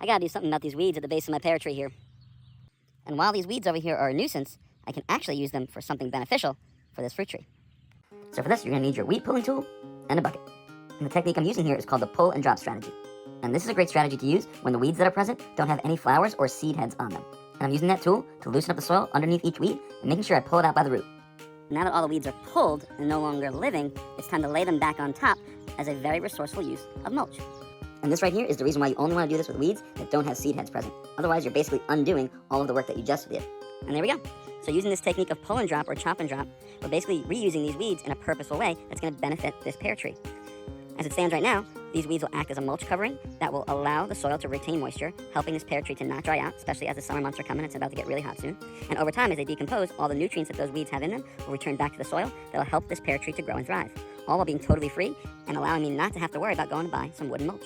I gotta do something about these weeds at the base of my pear tree here. And while these weeds over here are a nuisance, I can actually use them for something beneficial for this fruit tree. So for this, you're gonna need your weed pulling tool and a bucket. And the technique I'm using here is called the pull and drop strategy. And this is a great strategy to use when the weeds that are present don't have any flowers or seed heads on them. And I'm using that tool to loosen up the soil underneath each weed and making sure I pull it out by the root. Now that all the weeds are pulled and no longer living, it's time to lay them back on top as a very resourceful use of mulch. And this right here is the reason why you only want to do this with weeds that don't have seed heads present. Otherwise, you're basically undoing all of the work that you just did. And there we go. So using this technique of pull and drop or chop and drop, we're basically reusing these weeds in a purposeful way that's going to benefit this pear tree. As it stands right now, these weeds will act as a mulch covering that will allow the soil to retain moisture, helping this pear tree to not dry out, especially as the summer months are coming. It's about to get really hot soon. And over time, as they decompose, all the nutrients that those weeds have in them will return back to the soil that'll help this pear tree to grow and thrive, all while being totally free and allowing me not to have to worry about going to buy some wooden mulch.